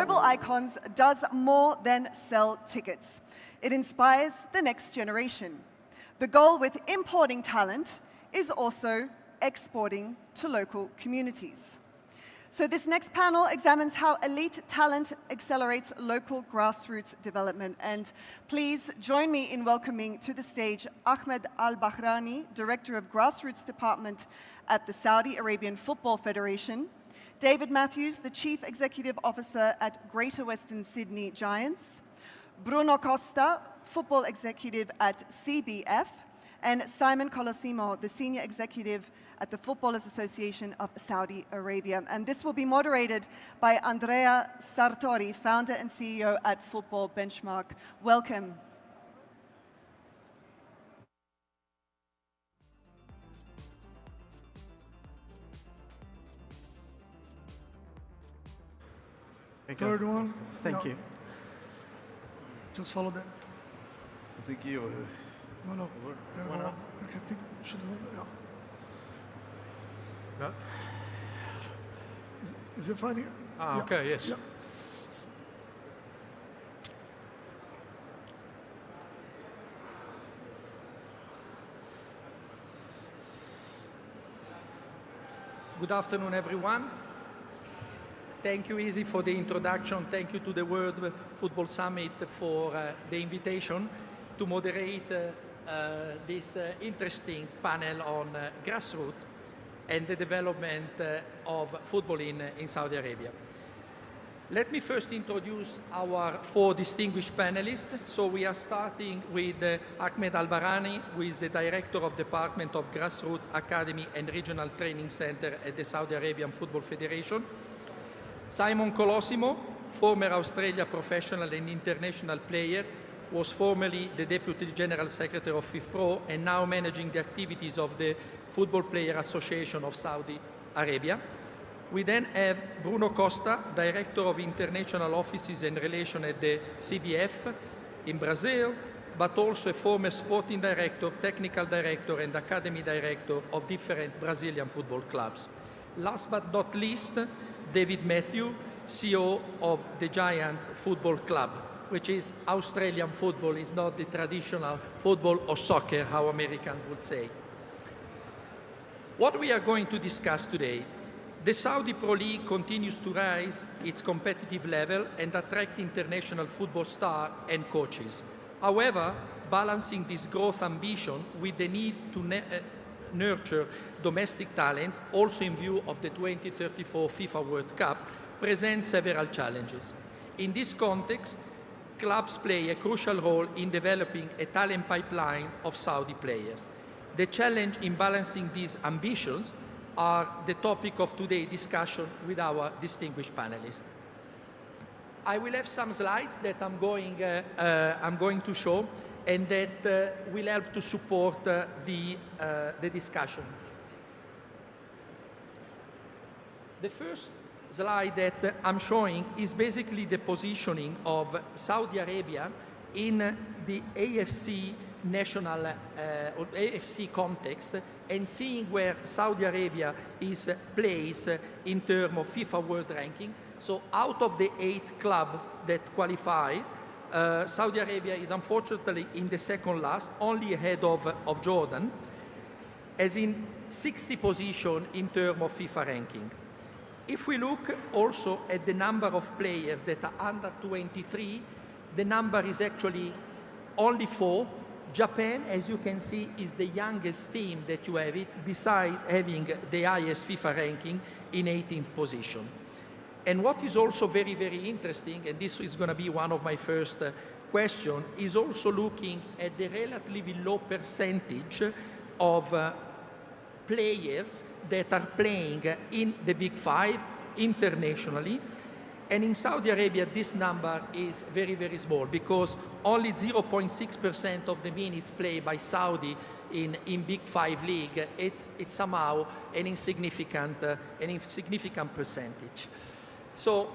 global icons does more than sell tickets. It inspires the next generation. The goal with importing talent is also exporting to local communities. So this next panel examines how elite talent accelerates local grassroots development. And please join me in welcoming to the stage Ahmed AlBahrani, Director of Grassroots Department at the Saudi Arabian Football Federation, David Matthews, the Chief Executive Officer at Greater Western Sydney Giants, Bruno Costa, Football Executive at CBF, and Simon Colosimo, the Senior Executive at the Footballers Association of Saudi Arabia. And this will be moderated by Andrea Sartori, founder and CEO at Football Benchmark. Welcome. Third one. Thank you. Just follow that. I think you. No. I think should yeah. No? Is it fine here? Ah, okay, yes. Yeah. Good afternoon, everyone. Thank you, Izzy, for the introduction. Thank you to the World Football Summit for the invitation to moderate this interesting panel on grassroots and the development of football in Saudi Arabia. Let me first introduce our four distinguished panelists. So we are starting with Ahmed AlBahrani, who is the Director of Department of Grassroots Academy and Regional Training Center at the Saudi Arabian Football Federation. Simon Colosimo, former Australia professional and international player, was formerly the Deputy General Secretary of FIFPro and now managing the activities of the Football Player Association of Saudi Arabia. We then have Bruno Costa, Director of International Offices and Relations at the CBF in Brazil, but also a former sporting director, technical director, and academy director of different Brazilian football clubs. Last but not least, David Matthews, CEO of the Giants Football Club, which is Australian football, is not the traditional football or soccer, how Americans would say. What we are going to discuss today, the Saudi Pro League continues to rise its competitive level and attract international football stars and coaches. However, balancing this growth ambition with the need to nurture domestic talents, also in view of the 2034 FIFA World Cup, presents several challenges. In this context, clubs play a crucial role in developing a talent pipeline of Saudi players. The challenge in balancing these ambitions are the topic of today's discussion with our distinguished panelists. I will have some slides that I'm going to show and that will help to support the discussion. The first slide that I'm showing is basically the positioning of Saudi Arabia in the AFC national or AFC context and seeing where Saudi Arabia is placed in terms of FIFA World Ranking. So out of the 8 clubs that qualify, Saudi Arabia is unfortunately in the second last, only ahead of Jordan, as in 60th position in terms of FIFA ranking. If we look also at the number of players that are under 23, the number is actually only 4. Japan, as you can see, is the youngest team that you have it, besides having the highest FIFA ranking in 18th position. And what is also very, very interesting, and this is going to be one of my first questions, is also looking at the relatively low percentage of players that are playing in the Big Five internationally. And in Saudi Arabia, this number is very, very small because only 0.6% of the minutes played by Saudi in Big Five league, it's somehow an insignificant percentage. So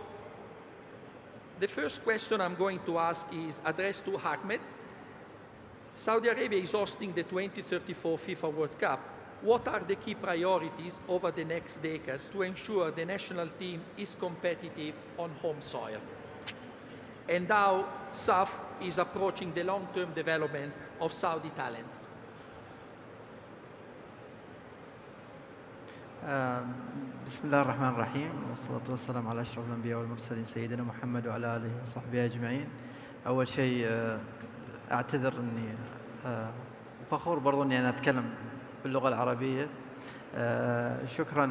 the first question I'm going to ask is addressed to Ahmed. Saudi Arabia is hosting the 2034 FIFA World Cup. What are the key priorities over the next decade to ensure the national team is competitive on home soil? and how SAFF is approaching the long-term development of Saudi talents. بسم الله الرحمن الرحيم والصلاة والسلام على أشرف الأنبياء والمرسلين سيدنا محمد وعلى آله وصحبه أجمعين. أول شيء أعتذر أني فخور برضو أني أنا أتكلم باللغة العربية. شكرا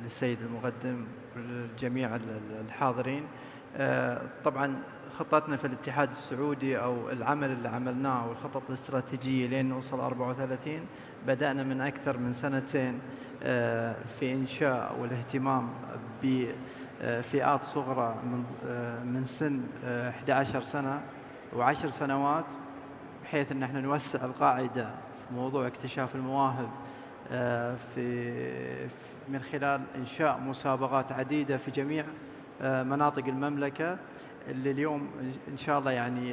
للسيد المقدم ولجميع الحاضرين. طبعا خطتنا في الاتحاد السعودي أو العمل اللي عملناه والخطط الاستراتيجية لين نوصل 34 بدأنا من أكثر من سنتين في إنشاء والاهتمام بفئات صغرى من سن 11 سنة و10 سنوات، بحيث أن احنا نوسع القاعدة في موضوع اكتشاف المواهب من خلال إنشاء مسابقات عديدة في جميع مناطق المملكة، اللي اليوم إن شاء الله يعني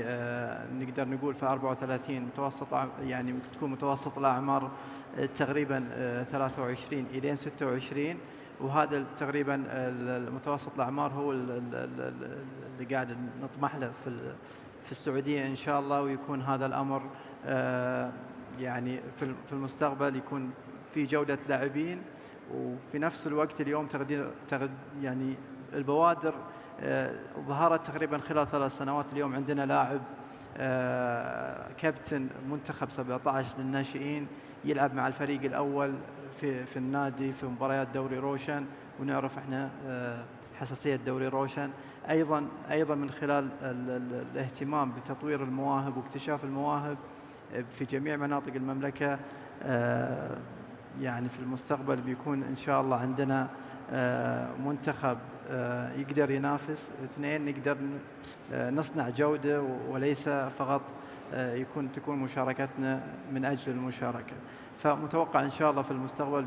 نقدر نقول في 34 متوسط، يعني تكون متوسط الأعمار تقريبا 23 إلى 26، وهذا تقريبا المتوسط الأعمار هو اللي قاعد نطمح له في السعودية إن شاء الله، ويكون هذا الأمر يعني في المستقبل يكون في جودة لاعبين. وفي نفس الوقت اليوم يعني البوادر ظهرت تقريبا خلال 3 سنوات. اليوم عندنا لاعب كابتن منتخب 17 للناشئين يلعب مع الفريق الأول في النادي في مباريات دوري روشن، ونعرف احنا حساسية دوري روشن. أيضا من خلال الاهتمام بتطوير المواهب واكتشاف المواهب في جميع مناطق المملكة، يعني في المستقبل بيكون إن شاء الله عندنا منتخب يقدر ينافس. 2 نقدر نصنع جودة وليس فقط تكون مشاركتنا من أجل المشاركة. فمتوقع إن شاء الله في المستقبل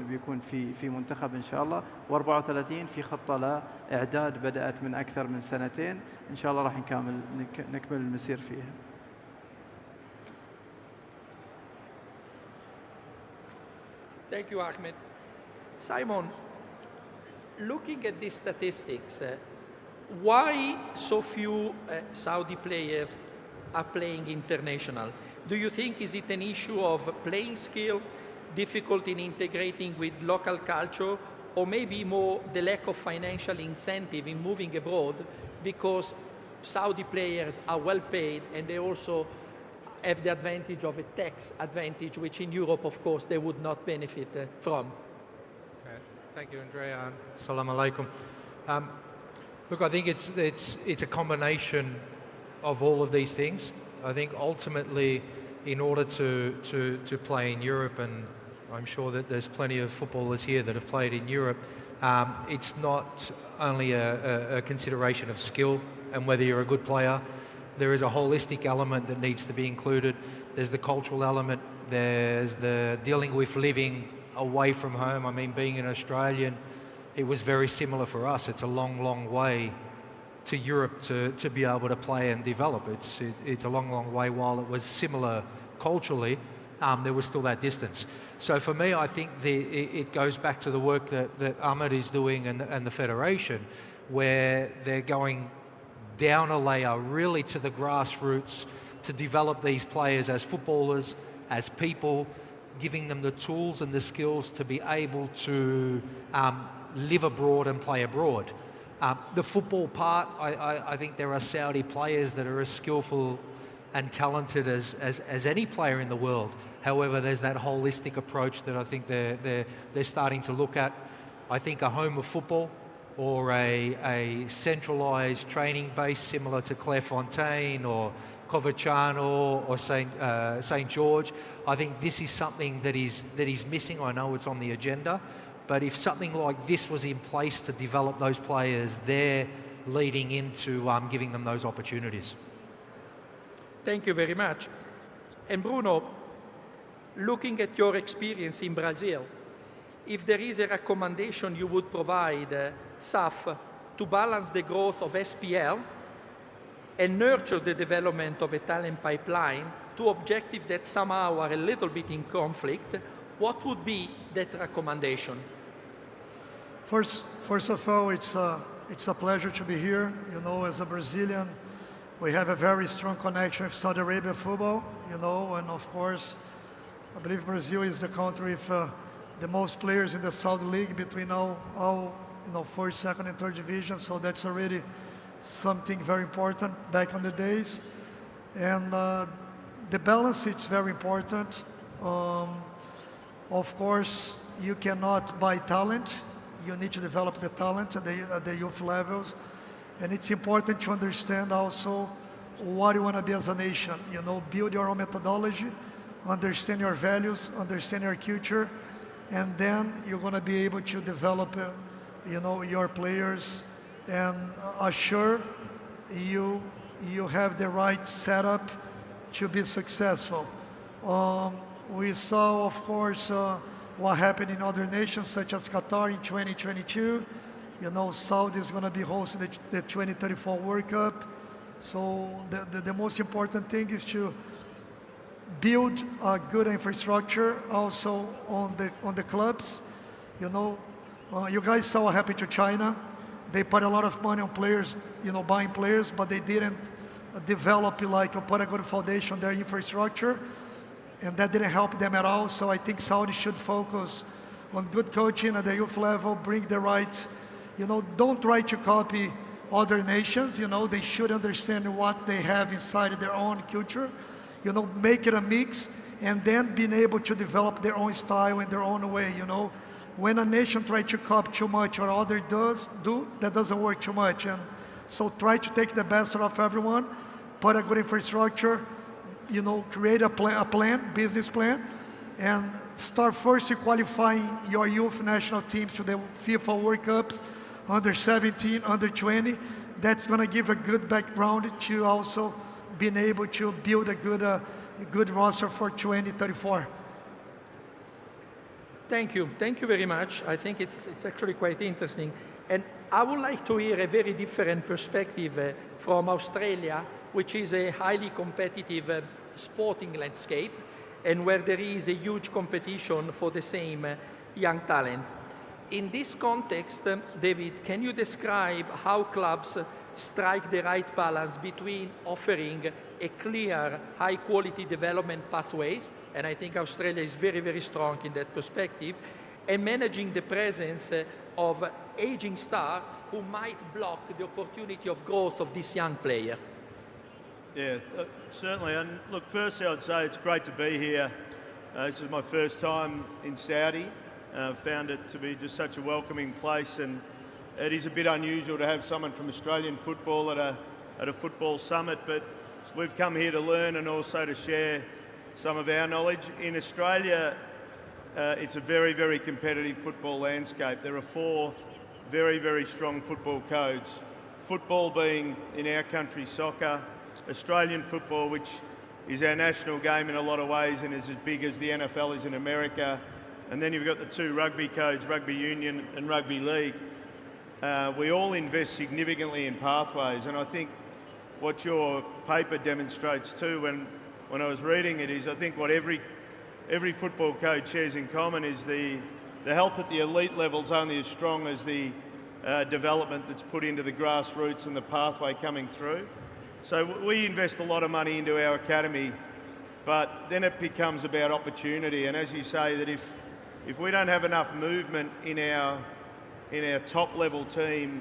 بيكون في منتخب إن شاء الله، و34 في خطة لإعداد بدأت من أكثر من 2 سنين، إن شاء الله راح نكمل المسير فيها. Thank you, Ahmed. Simon, looking at these statistics, why so few Saudi players are playing international? Do you think is it an issue of playing skill, difficulty in integrating with local culture, or maybe more the lack of financial incentive in moving abroad because Saudi players are well paid and they also have the advantage of a tax advantage, which in Europe, of course, they would not benefit from? Thank you, Andrea. Assalamu alaikum. Look, I think it's a combination of all of these things. I think ultimately, in order to play in Europe, and I'm sure that there's plenty of footballers here that have played in Europe, it's not only a consideration of skill and whether you're a good player. There is a holistic element that needs to be included. There's the cultural element. There's the dealing with living away from home. I mean, being an Australian, it was very similar for us. It's a long, long way to Europe to be able to play and develop. It's a long, long way. While it was similar culturally, there was still that distance. So for me, I think it goes back to the work that Ahmed is doing and the Federation, where they're going down a layer really to the grassroots to develop these players as footballers, as people, giving them the tools and the skills to be able to live abroad and play abroad. The football part, I think there are Saudi players that are as skillful and talented as any player in the world. However, there's that holistic approach that I think they're starting to look at. I think a home of football or a centralised training base similar to Clairefontaine or Coverciano or St George, I think this is something that is missing. I know it's on the agenda, but if something like this was in place to develop those players, they're leading into giving them those opportunities. Thank you very much. And Bruno, looking at your experience in Brazil, if there is a recommendation you would provide SAFF to balance the growth of SPL and nurture the development of a talent pipeline, two objectives that somehow are a little bit in conflict, what would be that recommendation? First of all, it's it's a pleasure to be here. You know, as a Brazilian, we have a very strong connection with Saudi Arabia football, you know, and of course, I believe Brazil is the country with the most players in the Saudi League between all you know, first, second, and third division. So that's already something very important back on the days. And the balance, it's very important. Of course, you cannot buy talent. You need to develop the talent at the youth levels. And it's important to understand also what you want to be as a nation. You know, build your own methodology, understand your values, understand your culture, and then you're going to be able to develop, you know, your players and assure you have the right setup to be successful. We saw, of course, what happened in other nations such as Qatar in 2022. You know, Saudi is going to be hosting the 2034 World Cup. So the most important thing is to build a good infrastructure also on the clubs. You know, you guys saw what happened to China. They put a lot of money on players, you know, buying players, but they didn't develop, like, or put a good foundation on their infrastructure, and that didn't help them at all. So I think Saudi should focus on good coaching at the youth level, bring the right, you know, don't try to copy other nations, you know, they should understand what they have inside their own culture, you know, make it a mix, and then being able to develop their own style in their own way, you know. When a nation tries to copy too much or other do, that doesn't work too much. And so try to take the best out of everyone, put a good infrastructure, you know, create a plan, business plan, and start first qualifying your youth national teams to the FIFA World Cups, under 17, under 20. That's going to give a good background to also being able to build a good roster for 2034. Thank you very much. I think it's actually quite interesting. And I would like to hear a very different perspective from Australia, which is a highly competitive sporting landscape, and where there is a huge competition for the same young talents. In this context, David, can you describe how clubs strike the right balance between offering a clear, high-quality development pathways, and I think Australia is very, very strong in that perspective, and managing the presence of aging stars who might block the opportunity of growth of this young player? Yeah, certainly. And look, firstly, I'd say it's great to be here. This is my first time in Saudi. Found it to be just such a welcoming place, and it is a bit unusual to have someone from Australian football at a football summit, but we've come here to learn and also to share some of our knowledge. In Australia, it's a very, very competitive football landscape. There are 4 very, very strong football codes. Football being, in our country, soccer, Australian football, which is our national game in a lot of ways and is as big as the NFL is in America. And then you've got the 2 rugby codes, rugby union and rugby league. We all invest significantly in pathways, and I think what your paper demonstrates too, when I was reading it, is I think what every football code shares in common is the health at the elite level is only as strong as the development that's put into the grassroots and the pathway coming through. So we invest a lot of money into our academy, but then it becomes about opportunity. And as you say, that if we don't have enough movement in our top level team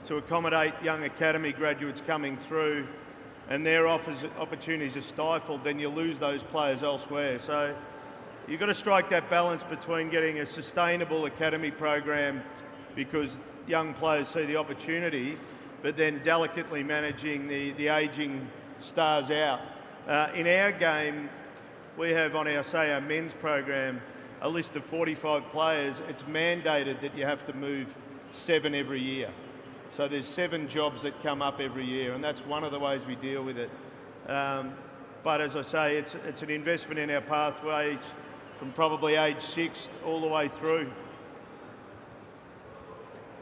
to accommodate young academy graduates coming through, and their opportunities are stifled, then you lose those players elsewhere. So you've got to strike that balance between getting a sustainable academy program because young players see the opportunity, but then delicately managing the ageing stars out. In our game, we have on our men's program a list of 45 players. It's mandated that you have to move 7 every year. So there's 7 jobs that come up every year, and that's one of the ways we deal with it. But as I say, it's an investment in our pathways from probably age 6 all the way through.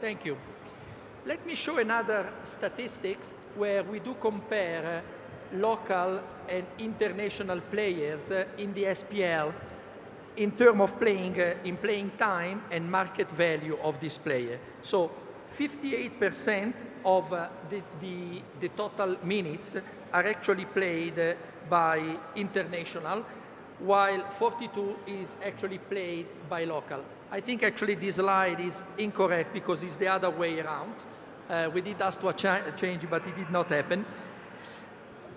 Thank you. Let me show another statistics where we do compare local and international players in the SPL in terms of playing time and market value of this player. So 58% of the total minutes are actually played by international, while 42 is actually played by local. I think actually this slide is incorrect because it's the other way around. We did ask to change, but it did not happen.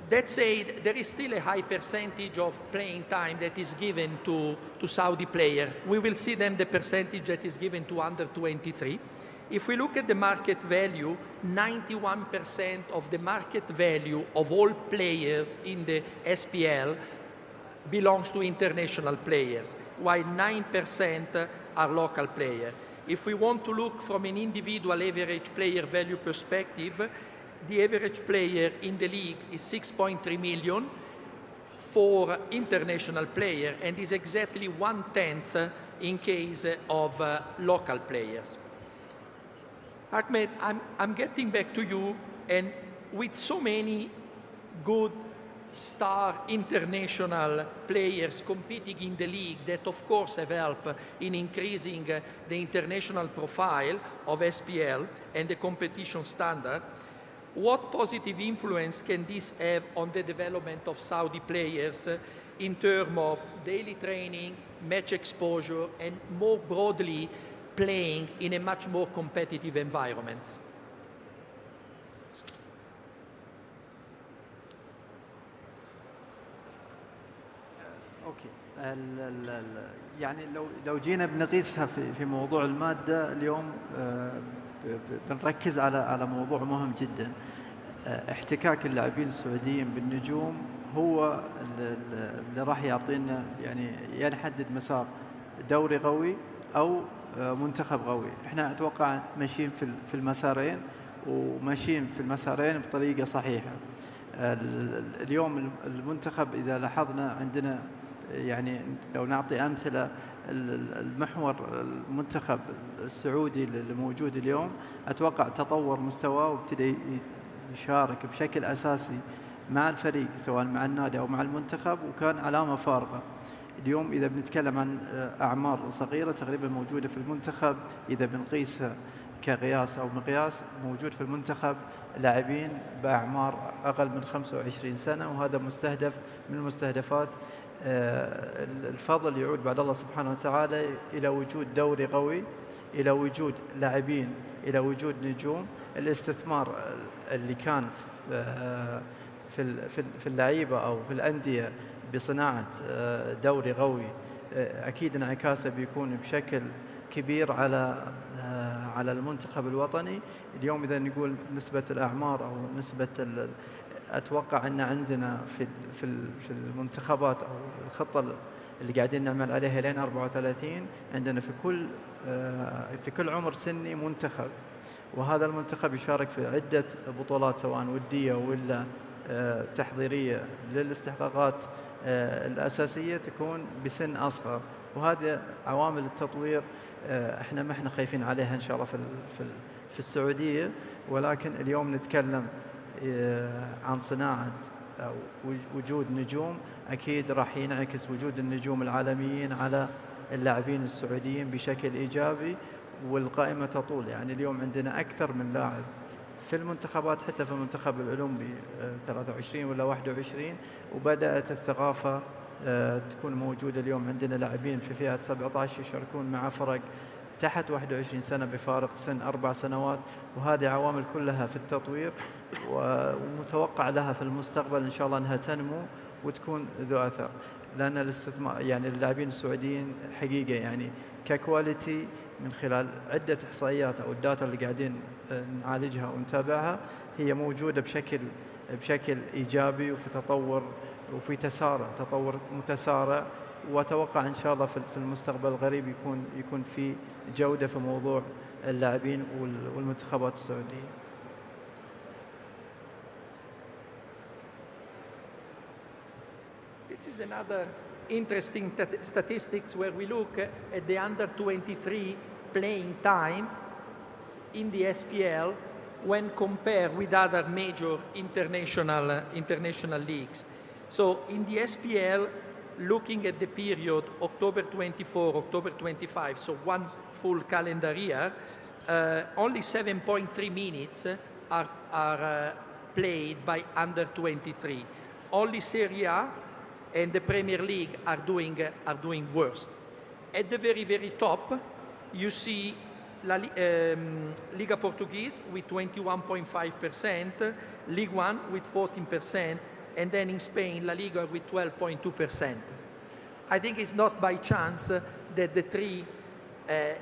That said, there is still a high percentage of playing time that is given to Saudi players. We will see then the percentage that is given to under 23. If we look at the market value, 91% of the market value of all players in the SPL belongs to international players, while 9% are local players. If we want to look from an individual average player value perspective, the average player in the league is 6.3 million for international player, and is exactly 1/10 in case of local players. Ahmed, I'm getting back to you, and with so many good star international players competing in the league that of course have helped in increasing the international profile of SPL and the competition standard, what positive influence can this have on the development of Saudi players in terms of daily training, match exposure, and more broadly, playing in a much more competitive environment? اوكي يعني لو جينا بنقيسها في موضوع المادة اليوم بنركز على موضوع مهم جدا. احتكاك اللاعبين السعوديين بالنجوم هو اللي راح يعطينا يعني يحدد مسار دوري قوي او منتخب قوي. احنا اتوقع ماشيين في المسارين، وماشيين في المسارين بطريقة صحيحة. اليوم المنتخب إذا لاحظنا عندنا يعني لو نعطي أمثلة، المحور المنتخب السعودي اللي موجود اليوم أتوقع تطور مستواه وابتدى يشارك بشكل أساسي مع الفريق سواء مع النادي أو مع المنتخب، وكان علامة فارقة. اليوم إذا بنتكلم عن أعمار صغيرة تقريبا موجودة في المنتخب، إذا بنقيسها كقياس أو مقياس، موجود في المنتخب لاعبين بأعمار أقل من 25 سنة، وهذا مستهدف من المستهدفات. الفضل يعود بعد الله سبحانه وتعالى إلى وجود دوري قوي، إلى وجود لاعبين، إلى وجود نجوم. الاستثمار اللي كان في اللعيبة أو في الأندية بصناعة دوري قوي أكيد انعكاسه بيكون بشكل كبير على المنتخب الوطني. اليوم إذا نقول نسبة الأعمار أو نسبة أتوقع أن عندنا في المنتخبات أو الخطة اللي قاعدين نعمل عليها لين 34 عندنا في كل عمر سني منتخب، وهذا المنتخب يشارك في عدة بطولات سواء ودية ولا تحضيرية للاستحقاقات الأساسية تكون بسن أصغر. وهذه عوامل التطوير احنا ما احنا خايفين عليها ان شاء الله في السعودية، ولكن اليوم نتكلم عن صناعة أو وجود نجوم. أكيد راح ينعكس وجود النجوم العالميين على اللاعبين السعوديين بشكل إيجابي، والقائمة تطول. يعني اليوم عندنا أكثر من لاعب في المنتخبات، حتى في المنتخب الأولمبي 23 ولا 21، وبدأت الثقافة تكون موجودة. اليوم عندنا لاعبين في فئة 17 يشاركون مع فرق تحت 21 سنة بفارق سن 4 سنوات، وهذه عوامل كلها في التطوير ومتوقع لها في المستقبل إن شاء الله أنها تنمو وتكون ذو أثر. لأن الاستثمار يعني اللاعبين السعوديين حقيقة يعني ككواليتي من خلال عدة إحصائيات أو الداتا اللي قاعدين نعالجها ونتابعها هي موجودة بشكل إيجابي وفي تطور وفي تطور متسارع، وأتوقع إن شاء الله في المستقبل القريب يكون في جودة في موضوع اللاعبين والمنتخبات السعودية. This is another interesting statistics where we look at the under 23 playing time in the SPL when compared with other major international leagues. So in the SPL, looking at the period October 24, October 25, so one full calendar year, only 7.3 minutes are played by under 23. Only Serie A and the Premier League are doing worse. At the very, very top, you see Liga Portuguese with 21.5%, League One with 14%, and then in Spain, La Liga with 12.2%. I think it's not by chance that the three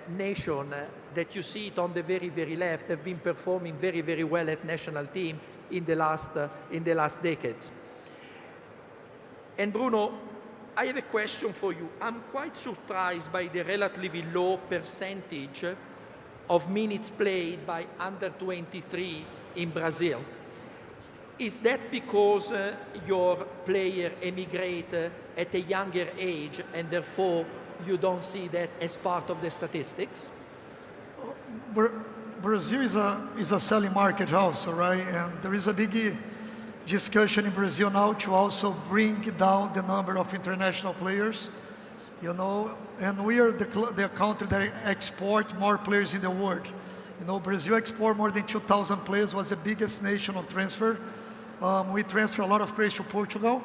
nations that you see it on the very, very left have been performing very, very well at national team in the last decade. And Bruno, I have a question for you. I'm quite surprised by the relatively low percentage of minutes played by under 23 in Brazil. Is that because your player emigrate at a younger age and therefore you don't see that as part of the statistics? Brazil is a selling market also, right? And there is a big discussion in Brazil now to also bring down the number of international players, you know, and we are the country that export more players in the world. You know, Brazil export more than 2,000 players, was the biggest nation on transfer. We transfer a lot of players to Portugal,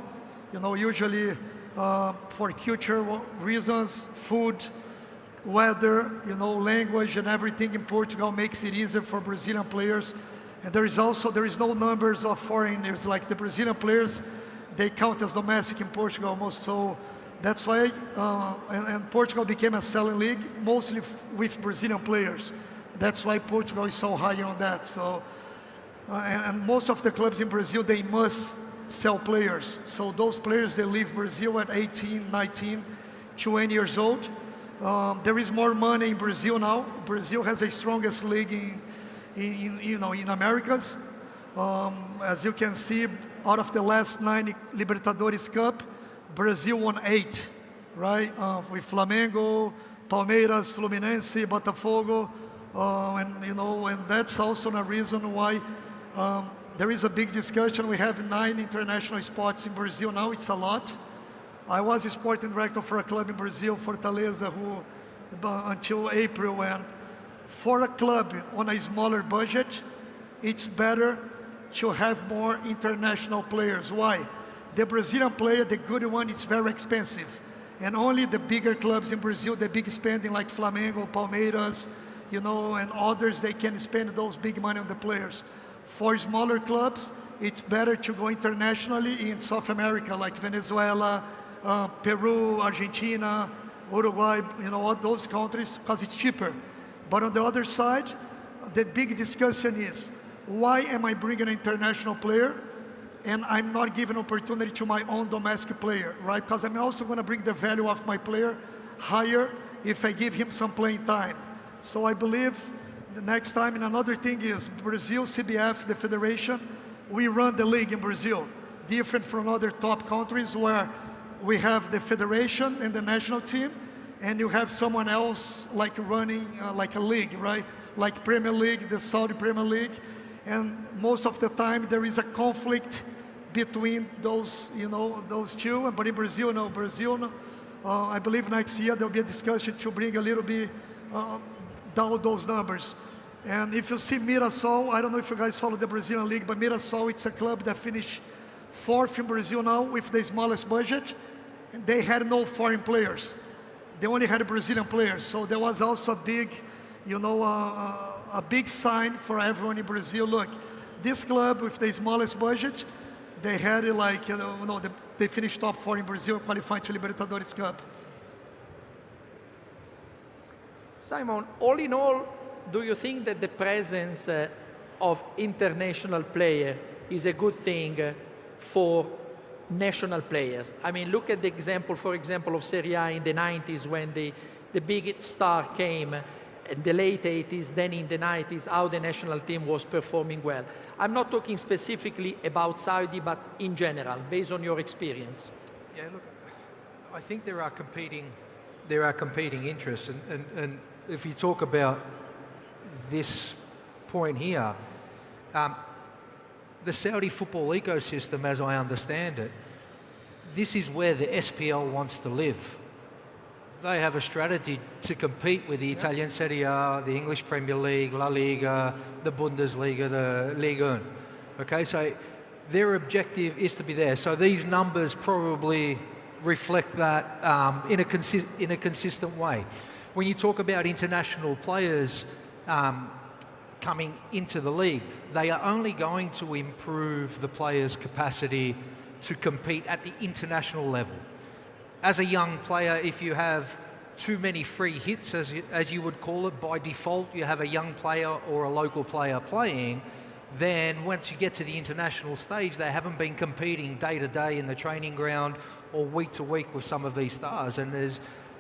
you know, usually for culture reasons, food, weather, you know, language and everything in Portugal makes it easier for Brazilian players. And there is no numbers of foreigners, like the Brazilian players, they count as domestic in Portugal almost. So that's why, and Portugal became a selling league, mostly with Brazilian players. That's why Portugal is so high on that. So, and most of the clubs in Brazil, they must sell players. So those players, they leave Brazil at 18, 19, 20 years old. There is more money in Brazil now. Brazil has the strongest league in Americas. As you can see, out of the last 9 Libertadores Cup, Brazil won 8, right? With Flamengo, Palmeiras, Fluminense, Botafogo, and that's also a reason why there is a big discussion. We have 9 international spots in Brazil now. It's a lot. I was a sporting director for a club in Brazil, Fortaleza, until April, and for a club on a smaller budget, it's better to have more international players. Why? The Brazilian player, the good one, is very expensive. And only the bigger clubs in Brazil, the big spending like Flamengo, Palmeiras, you know, and others, they can spend those big money on the players. For smaller clubs, it's better to go internationally in South America, like Venezuela, Peru, Argentina, Uruguay, you know, all those countries, because it's cheaper. But on the other side, the big discussion is, why am I bringing an international player and I'm not giving opportunity to my own domestic player, right? Because I'm also going to bring the value of my player higher if I give him some playing time. So I believe the next time, and another thing is Brazil, CBF, the federation, we run the league in Brazil, different from other top countries where we have the federation and the national team, and you have someone else like running like a league, right? Like Premier League, the Saudi Premier League, and most of the time there is a conflict between those, you know, those two. But in Brazil, no. I believe next year there will be a discussion to bring a little bit down those numbers. And if you see Mirassol, I don't know if you guys follow the Brazilian league, but Mirassol, it's a club that finished 4th in Brazil now with the smallest budget, and they had no foreign players. They only had Brazilian players. So there was also a big, you know, a big sign for everyone in Brazil. Look, this club with the smallest budget, they had it like, you know, they finished top 4 in Brazil, qualified to Libertadores Cup. Simon, all in all, do you think that the presence of international player is a good thing for national players? I mean, look at the example, for example, of Serie A in the 90s when the big star came, in the late 80s, then in the 90s, how the national team was performing well. I'm not talking specifically about Saudi, but in general, based on your experience. Yeah, look, I think there are competing interests, and if you talk about this point here, the Saudi football ecosystem, as I understand it, this is where the SPL wants to live. they have a strategy to compete with the Italian Serie A, the English Premier League, La Liga, the Bundesliga, the Ligue 1. Okay, so their objective is to be there. So these numbers probably reflect that in a consistent way. When you talk about international players coming into the league, they are only going to improve the players' capacity to compete at the international level. As a young player, if you have too many free hits, as you would call it, by default you have a young player or a local player playing, then once you get to the international stage, they haven't been competing day to day in the training ground or week to week with some of these stars. And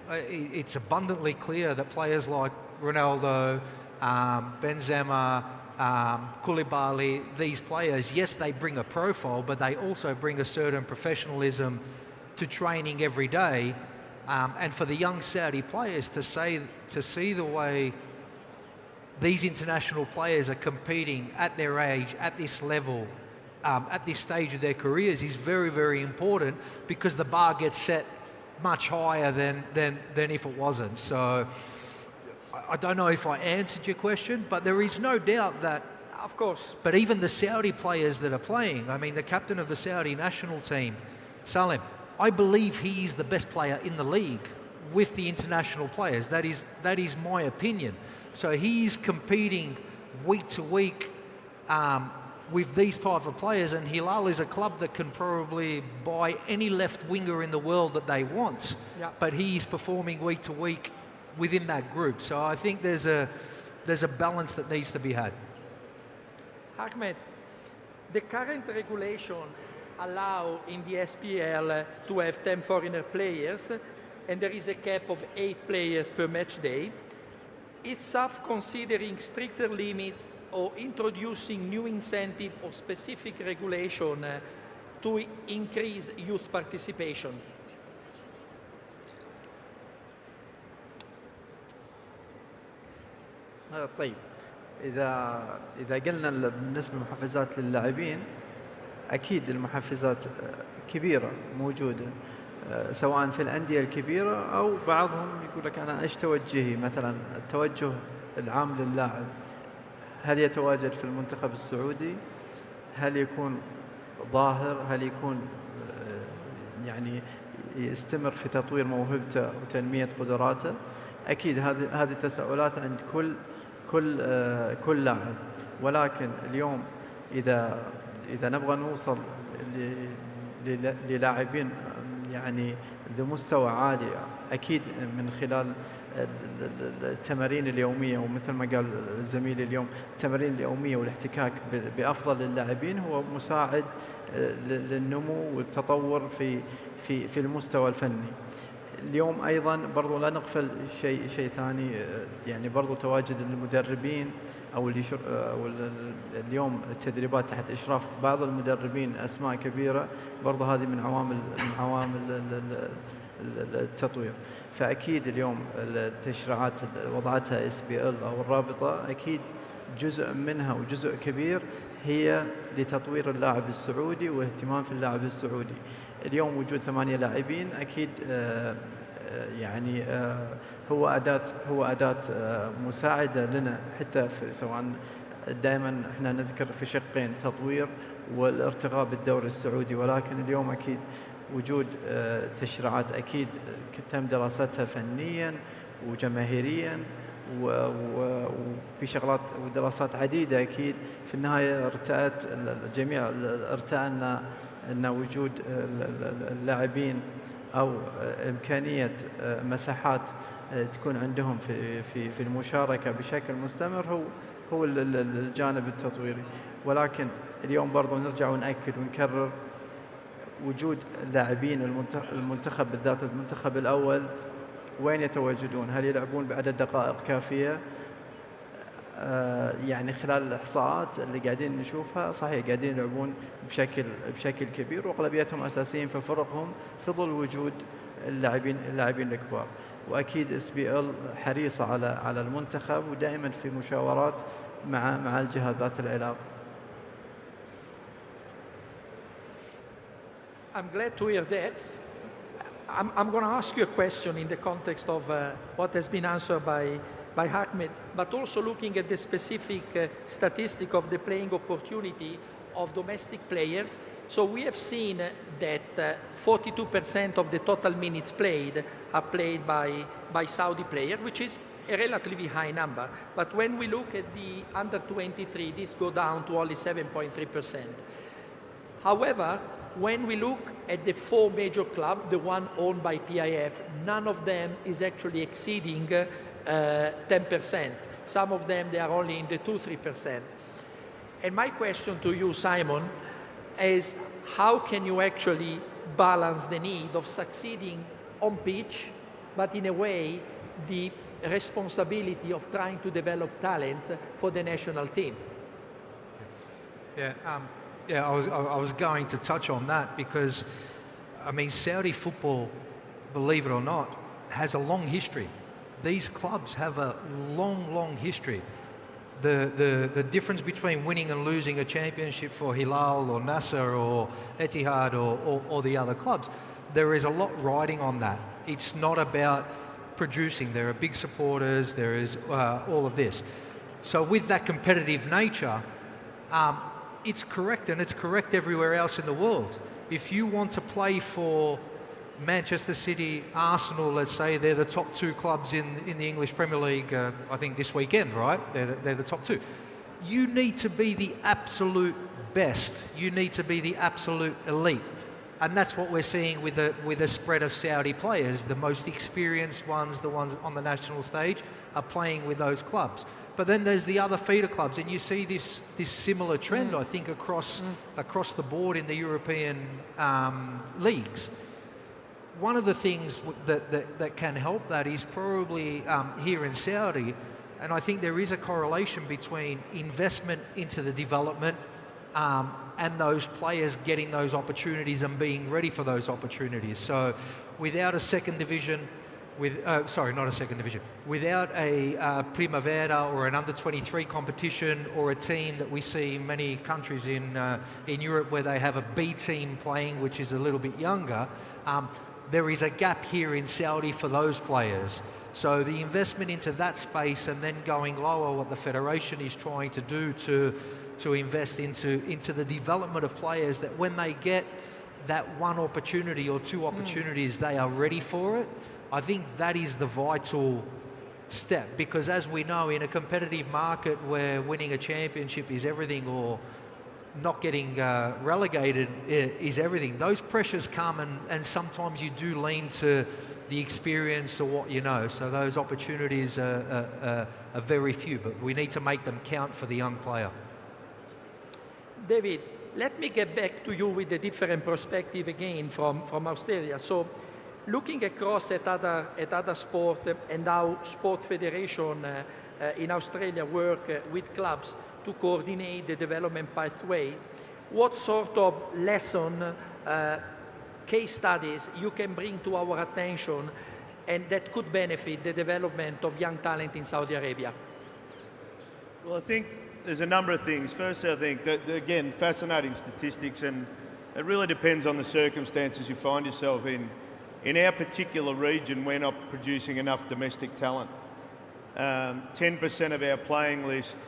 it's abundantly clear that players like Ronaldo, Benzema, Koulibaly, these players, yes, they bring a profile, but they also bring a certain professionalism to training every day. And for the young Saudi players to see the way these international players are competing at their age, at this level, at this stage of their careers is very, very important, because the bar gets set much higher than if it wasn't. So I don't know if I answered your question, but there is no doubt that, Of course. but even the Saudi players that are playing, I mean, the captain of the Saudi national team, Salim, I believe he is the best player in the league with the international players. That is my opinion. So he's competing week to week with these type of players, and Hilal is a club that can probably buy any left winger in the world that they want. Yeah. But he's performing week to week within that group. So I think there's a balance that needs to be had. Ahmed, the current regulation allow in the SPL to have 10 foreigner players, and there is a cap of 8 players per match day. Is SAFF considering stricter limits or introducing new incentive or specific regulation to increase youth participation? طيب، إذا قلنا بالنسبة للمحفزات للاعبين، أكيد المحفزات كبيرة موجودة، سواء في الأندية الكبيرة أو بعضهم يقول لك أنا إيش توجهي، مثلا التوجه العام للاعب، هل يتواجد في المنتخب السعودي؟ هل يكون ظاهر؟ هل يكون يعني يستمر في تطوير موهبته وتنمية قدراته؟ أكيد هذه تساؤلات عند كل لاعب، ولكن اليوم إذا نبغى نوصل للاعبين يعني ذو مستوى عالي، أكيد من خلال التمارين اليومية، ومثل ما قال زميلي اليوم التمارين اليومية والاحتكاك بأفضل اللاعبين هو مساعد للنمو والتطور في المستوى الفني. اليوم أيضا برضو لا نغفل شيء ثاني، يعني برضو تواجد المدربين أو اليوم التدريبات تحت إشراف بعض المدربين أسماء كبيرة، برضو هذه من عوامل التطوير. فأكيد اليوم التشريعات وضعتها SPL أو الرابطة أكيد جزء منها وجزء كبير هي لتطوير اللاعب السعودي واهتمام في اللاعب السعودي. اليوم وجود 8 لاعبين أكيد يعني هو أداة مساعدة لنا، حتى سواء دائما احنا نذكر في شقين، تطوير والارتقاء بالدوري السعودي، ولكن اليوم أكيد وجود تشريعات أكيد تم دراستها فنيا وجماهيريا وفي شغلات ودراسات عديدة. أكيد في النهاية ارتأت الجميع أن وجود اللاعبين أو إمكانية مساحات تكون عندهم في المشاركة بشكل مستمر هو الجانب التطويري. ولكن اليوم برضو نرجع ونأكد ونكرر وجود لاعبين المنتخب، بالذات المنتخب الأول، وين يتواجدون؟ هل يلعبون بعدد دقائق كافية؟ يعني خلال الإحصاءات اللي قاعدين نشوفها صحيح قاعدين يلعبون بشكل كبير، وأغلبيتهم أساسيين في فرقهم في ظل وجود اللاعبين الكبار. وأكيد SPL حريصة على المنتخب ودائما في مشاورات مع الجهات ذات العلاقة. I'm glad to hear that. I'm going to ask you a question in the context of what has been answered by Ahmed, but also looking at the specific statistic of the playing opportunity of domestic players. So we have seen that 42% of the total minutes played are played by Saudi players, which is a relatively high number. But when we look at the under 23, this goes down to only 7.3%. However, when we look at the 4 major clubs, the one owned by PIF, none of them is actually exceeding 10%. Some of them, they are only in the 2-3%. And my question to you, Simon, is how can you actually balance the need of succeeding on pitch, but in a way, the responsibility of trying to develop talents for the national team? Yeah, I was going to touch on that because, I mean, Saudi football, believe it or not, has a long history. These clubs have a long history. The difference between winning and losing a championship for Hilal or Nasser or Etihad or the other clubs, there is a lot riding on that. It's not about producing. There are big supporters, there is all of this. So with that competitive nature, it's correct, and it's correct everywhere else in the world. If you want to play for Manchester City, Arsenal, let's say, they're the top 2 clubs in the English Premier League, I think this weekend, right? They're the top 2. You need to be the absolute best. You need to be the absolute elite. And that's what we're seeing with the spread of Saudi players. The most experienced ones, the ones on the national stage, are playing with those clubs. But then there's the other feeder clubs, and you see this similar trend, I think, across the board in the European leagues. One of the things that can help that is probably here in Saudi, and I think there is a correlation between investment into the development and those players getting those opportunities and being ready for those opportunities. So without a second division, without a Primavera or an under-23 competition or a team that we see in many countries in Europe where they have a B team playing, which is a little bit younger, there is a gap here in Saudi for those players. So the investment into that space and then going lower, what the Federation is trying to do to invest into the development of players, that when they get that one opportunity or 2 opportunities, they are ready for it. I think that is the vital step, because as we know, in a competitive market where winning a championship is everything or not getting relegated is everything, those pressures come and sometimes you do lean to the experience or what you know. So those opportunities are very few, but we need to make them count for the young player. David, let me get back to you with a different perspective again from Australia. So looking across at other sport and how sport federation in Australia work with clubs to coordinate the development pathway, what sort of lesson, case studies you can bring to our attention and that could benefit the development of young talent in Saudi Arabia? Well, I think there's a number of things. Firstly, I think that, again, fascinating statistics, and it really depends on the circumstances you find yourself in. In our particular region, we're not producing enough domestic talent. 10% of our playing list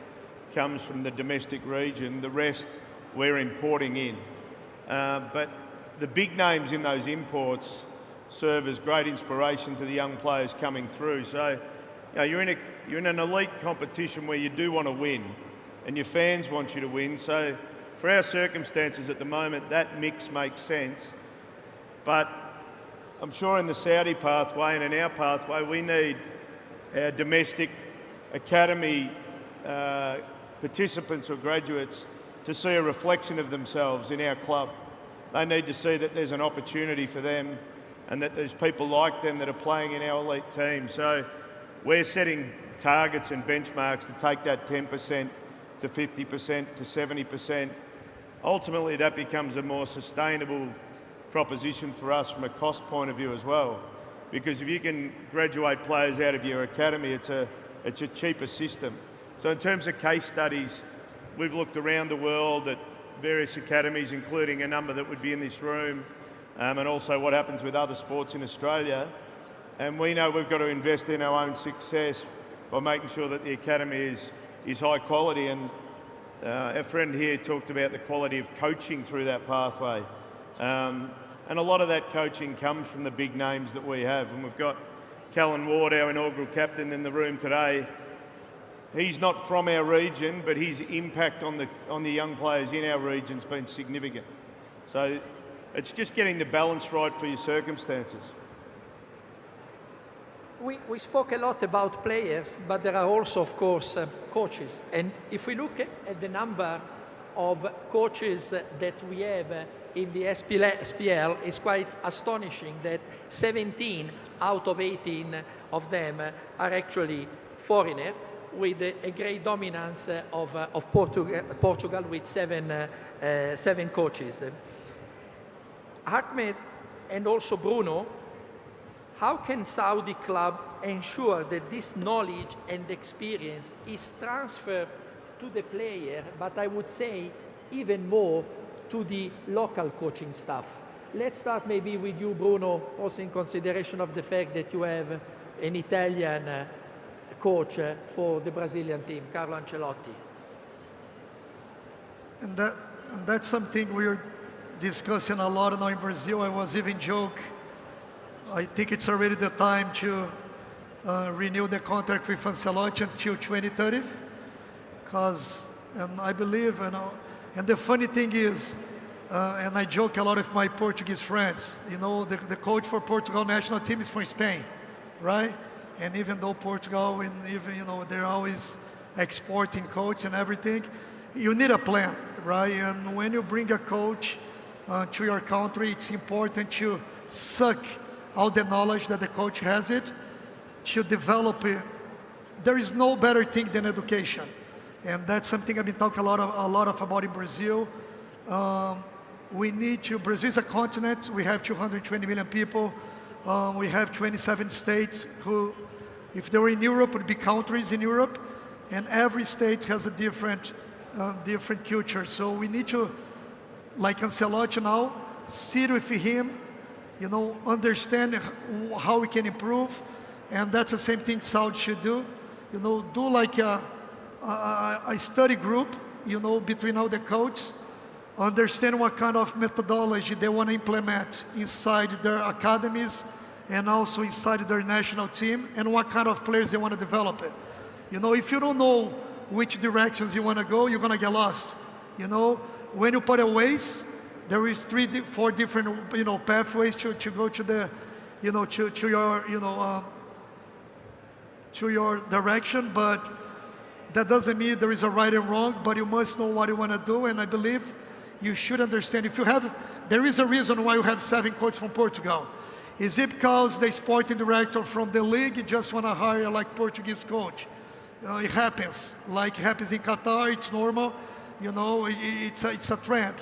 comes from the domestic region. The rest we're importing in. But the big names in those imports serve as great inspiration to the young players coming through. So you're in an elite competition where you do want to win, and your fans want you to win. So for our circumstances at the moment, that mix makes sense. But I'm sure in the Saudi pathway and in our pathway, we need our domestic academy participants or graduates to see a reflection of themselves in our club. They need to see that there's an opportunity for them and that there's people like them that are playing in our elite team. So we're setting targets and benchmarks to take that 10% to 50% to 70%. Ultimately, that becomes a more sustainable proposition for us from a cost point of view as well. Because if you can graduate players out of your academy, it's a cheaper system. So in terms of case studies, we've looked around the world at various academies, including a number that would be in this room, and also what happens with other sports in Australia. And we know we've got to invest in our own success by making sure that the academy is high quality. And our friend here talked about the quality of coaching through that pathway. And a lot of that coaching comes from the big names that we have. And we've got Callan Ward, our inaugural captain, in the room today. He's not from our region, but his impact on the young players in our region has been significant. So it's just getting the balance right for your circumstances. We spoke a lot about players, but there are also, of course, coaches. And if we look at the number of coaches that we have in the SPL, it's quite astonishing that 17 out of 18 of them are actually foreigners, with a great dominance of Portugal with seven coaches. Ahmed and also Bruno, how can Saudi club ensure that this knowledge and experience is transferred to the player, but I would say even more to the local coaching staff? Let's start maybe with you, Bruno, also in consideration of the fact that you have an Italian coach for the Brazilian team, Carlo Ancelotti. And that's something we're discussing a lot now in Brazil. I was even joke. I think it's already the time to renew the contract with Ancelotti until 2030, because, and I believe, and the funny thing is, and I joke a lot with my Portuguese friends, you know, the coach for Portugal national team is from Spain, right? And even though Portugal, and even, you know, they're always exporting coach and everything, you need a plan, right? And when you bring a coach to your country, it's important to suck all the knowledge that the coach has it, to develop it. There is no better thing than education. And that's something I've been talking a lot about in Brazil. We need to, Brazil is a continent, we have 220 million people, we have 27 states who, if they were in Europe, would be countries in Europe, and every state has a different culture. So we need to, like Ancelotti now, sit with him, you know, understand how we can improve, and that's the same thing Saudi should do. You know, do like a study group, you know, between all the coaches, understand what kind of methodology they want to implement inside their academies and also inside their national team, and what kind of players they want to develop it. You know, if you don't know which directions you want to go, you're going to get lost. You know, when you put a ways, there is 4 different, you know, pathways to go to the, you know, to your, you know, to your direction, but that doesn't mean there is a right and wrong, but you must know what you want to do, and I believe you should understand. If you have, there is a reason why you have 7 coaches from Portugal. Is it because the sporting director from the league just want to hire like Portuguese coach? It happens, like it happens in Qatar, it's normal, you know, it's a trend.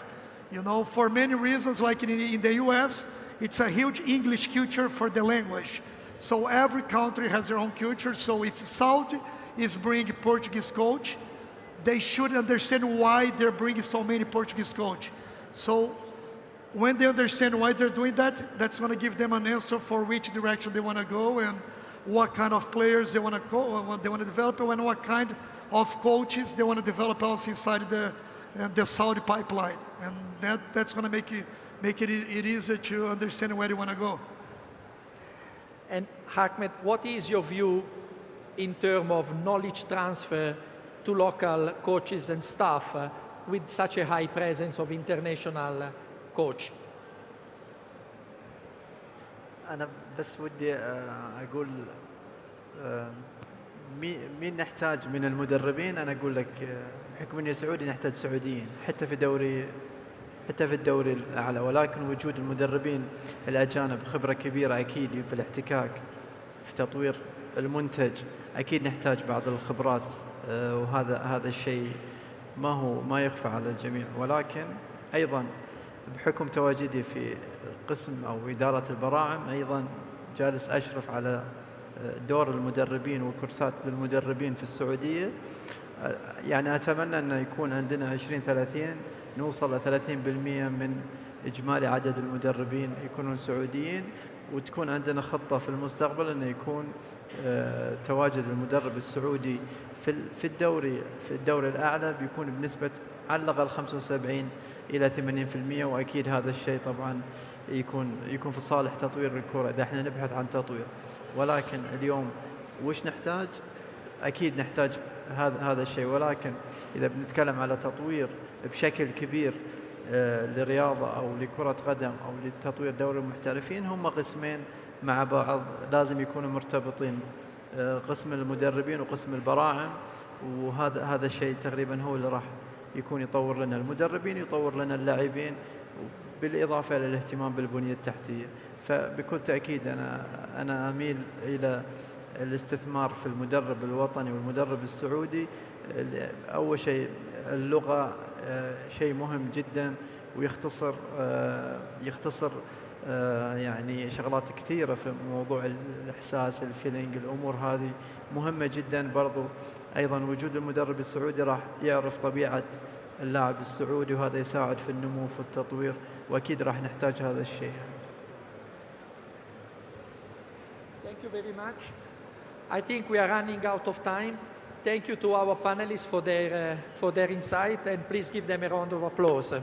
You know, for many reasons, like in the US, it's a huge English culture for the language. So every country has their own culture. So if Saudi is bringing Portuguese coach, they should understand why they're bringing so many Portuguese coach. So when they understand why they're doing that, that's going to give them an answer for which direction they want to go and what kind of players they want to go, what they want to develop, and what kind of coaches they want to develop also inside the Saudi pipeline. And that's going to make it easier to understand where you want to go. And Ahmed, what is your view in terms of knowledge transfer to local coaches and staff with such a high presence of international coach? أنا بس ودي أقول مين نحتاج من المدربين. أنا أقول لك بحكم إني سعودي نحتاج سعوديين حتى في الدوري الأعلى، ولكن وجود المدربين الأجانب خبرة كبيرة أكيد في الاحتكاك في تطوير المنتج، أكيد نحتاج بعض الخبرات، وهذا الشيء ما يخفى على الجميع. ولكن أيضا بحكم تواجدي في قسم أو إدارة البراعم أيضا جالس أشرف على دور المدربين وكورسات للمدربين في السعودية. يعني أتمنى أن يكون عندنا 20-30 نوصل ل 30% من إجمالي عدد المدربين يكونون سعوديين، وتكون عندنا خطة في المستقبل أنه يكون تواجد المدرب السعودي في الدوري الأعلى بيكون بنسبة على الأقل 75 إلى 80%. وأكيد هذا الشيء طبعا يكون في صالح تطوير الكرة إذا احنا نبحث عن تطوير. ولكن اليوم وش نحتاج؟ أكيد نحتاج هذا الشيء، ولكن إذا بنتكلم على تطوير بشكل كبير لرياضة أو لكرة قدم أو لتطوير دوري المحترفين، هم قسمين مع بعض لازم يكونوا مرتبطين، قسم المدربين وقسم البراعم. وهذا الشيء تقريبا هو اللي راح يكون يطور لنا المدربين، يطور لنا اللاعبين، بالإضافة إلى الاهتمام بالبنية التحتية. فبكل تأكيد أنا أميل إلى الاستثمار في المدرب الوطني والمدرب السعودي. أول شيء اللغة شيء مهم جدا، ويختصر يعني شغلات كثيرة في موضوع الإحساس، الفيلينج، الأمور هذه مهمة جدا. برضو أيضا وجود المدرب السعودي راح يعرف طبيعة اللاعب السعودي، وهذا يساعد في النمو في التطوير، وأكيد راح نحتاج هذا الشيء. Thank you very much. I think we are running out of time. Thank you to our panelists for their insight, and please give them a round of applause.